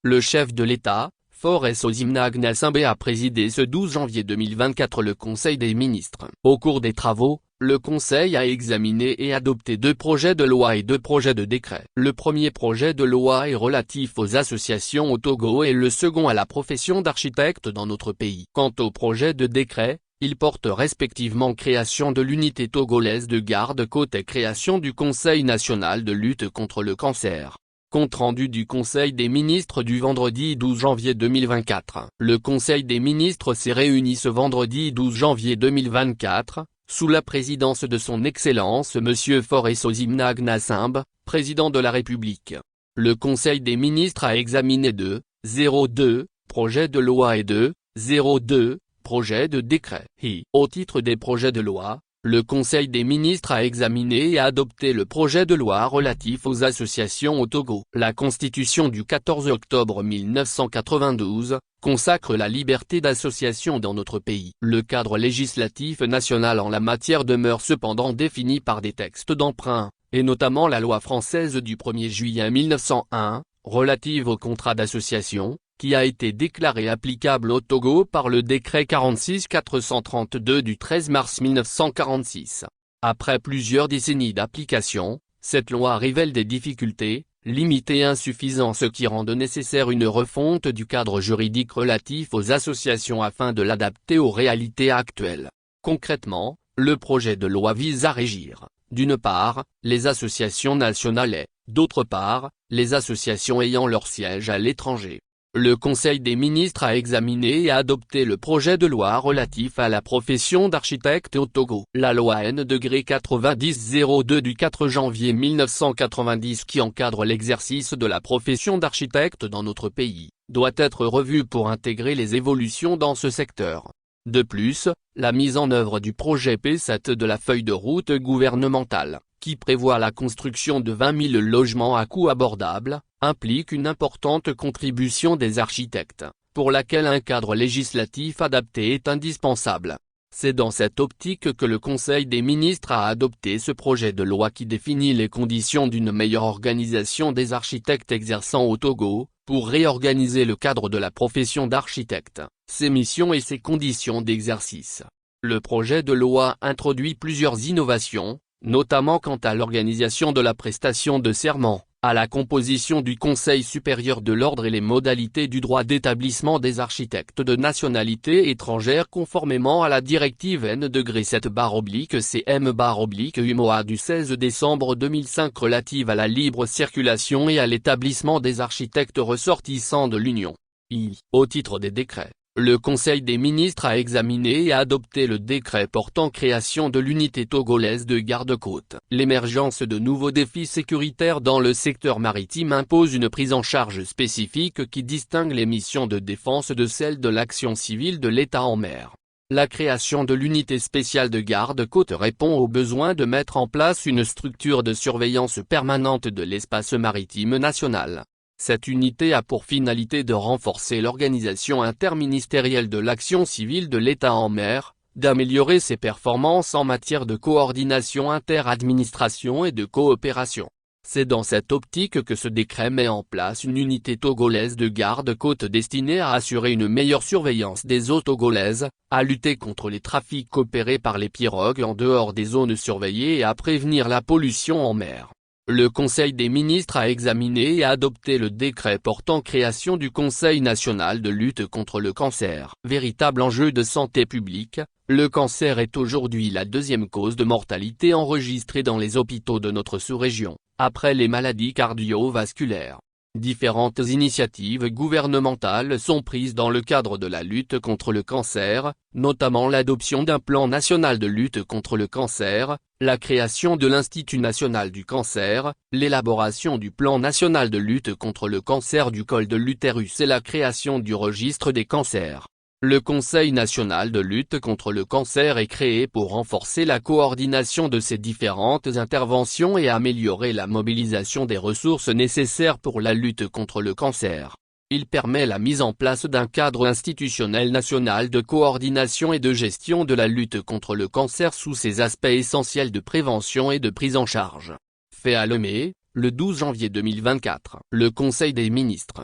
Le chef de l'État, Faure Gnassingbé a présidé ce 12 janvier 2024 le Conseil des ministres. Au cours des travaux, le Conseil a examiné et adopté 2 projets de loi et 2 projets de décret. Le premier projet de loi est relatif aux associations au Togo et le second à la profession d'architecte dans notre pays. Quant au projet de décret, ils portent respectivement création de l'unité togolaise de garde-côte et création du Conseil national de lutte contre le cancer. Compte rendu du Conseil des ministres du vendredi 12 janvier 2024. Le Conseil des ministres s'est réuni ce vendredi 12 janvier 2024, sous la présidence de son Excellence Monsieur Faure Gnassingbé, président de la République. Le Conseil des ministres a examiné 2 projets de loi et 2 projets de décret. Au titre des projets de loi, le Conseil des ministres a examiné et adopté le projet de loi relatif aux associations au Togo. La Constitution du 14 octobre 1992 consacre la liberté d'association dans notre pays. Le cadre législatif national en la matière demeure cependant défini par des textes d'emprunt, et notamment la loi française du 1er juillet 1901, relative au contrat d'association, qui a été déclarée applicable au Togo par le décret 46-432 du 13 mars 1946. Après plusieurs décennies d'application, cette loi révèle des difficultés, limites et insuffisances qui rendent nécessaire une refonte du cadre juridique relatif aux associations afin de l'adapter aux réalités actuelles. Concrètement, le projet de loi vise à régir, d'une part, les associations nationales et, d'autre part, les associations ayant leur siège à l'étranger. Le Conseil des ministres a examiné et adopté le projet de loi relatif à la profession d'architecte au Togo. La loi N-90-02 du 4 janvier 1990 qui encadre l'exercice de la profession d'architecte dans notre pays, doit être revue pour intégrer les évolutions dans ce secteur. De plus, la mise en œuvre du projet P7 de la feuille de route gouvernementale, qui prévoit la construction de 20 000 logements à coût abordable, implique une importante contribution des architectes, pour laquelle un cadre législatif adapté est indispensable. C'est dans cette optique que le Conseil des ministres a adopté ce projet de loi qui définit les conditions d'une meilleure organisation des architectes exerçant au Togo, pour réorganiser le cadre de la profession d'architecte, ses missions et ses conditions d'exercice. Le projet de loi introduit plusieurs innovations, notamment quant à l'organisation de la prestation de serment, à la composition du Conseil supérieur de l'ordre et les modalités du droit d'établissement des architectes de nationalité étrangère conformément à la directive N-7/CM/UMOA du 16 décembre 2005 relative à la libre circulation et à l'établissement des architectes ressortissants de l'Union. Au titre des décrets, le Conseil des ministres a examiné et adopté le décret portant création de l'unité togolaise de garde-côte. L'émergence de nouveaux défis sécuritaires dans le secteur maritime impose une prise en charge spécifique qui distingue les missions de défense de celles de l'action civile de l'État en mer. La création de l'unité spéciale de garde-côte répond au besoin de mettre en place une structure de surveillance permanente de l'espace maritime national. Cette unité a pour finalité de renforcer l'organisation interministérielle de l'action civile de l'État en mer, d'améliorer ses performances en matière de coordination inter-administration et de coopération. C'est dans cette optique que ce décret met en place une unité togolaise de garde-côte destinée à assurer une meilleure surveillance des eaux togolaises, à lutter contre les trafics opérés par les pirogues en dehors des zones surveillées et à prévenir la pollution en mer. Le Conseil des ministres a examiné et adopté le décret portant création du Conseil national de lutte contre le cancer. Véritable enjeu de santé publique, le cancer est aujourd'hui la 2e cause de mortalité enregistrée dans les hôpitaux de notre sous-région, après les maladies cardiovasculaires. Différentes initiatives gouvernementales sont prises dans le cadre de la lutte contre le cancer, notamment l'adoption d'un plan national de lutte contre le cancer, la création de l'Institut national du cancer, l'élaboration du plan national de lutte contre le cancer du col de l'utérus et la création du registre des cancers. Le Conseil national de lutte contre le cancer est créé pour renforcer la coordination de ces différentes interventions et améliorer la mobilisation des ressources nécessaires pour la lutte contre le cancer. Il permet la mise en place d'un cadre institutionnel national de coordination et de gestion de la lutte contre le cancer sous ses aspects essentiels de prévention et de prise en charge. Fait à Lomé, le 12 janvier 2024. Le Conseil des ministres.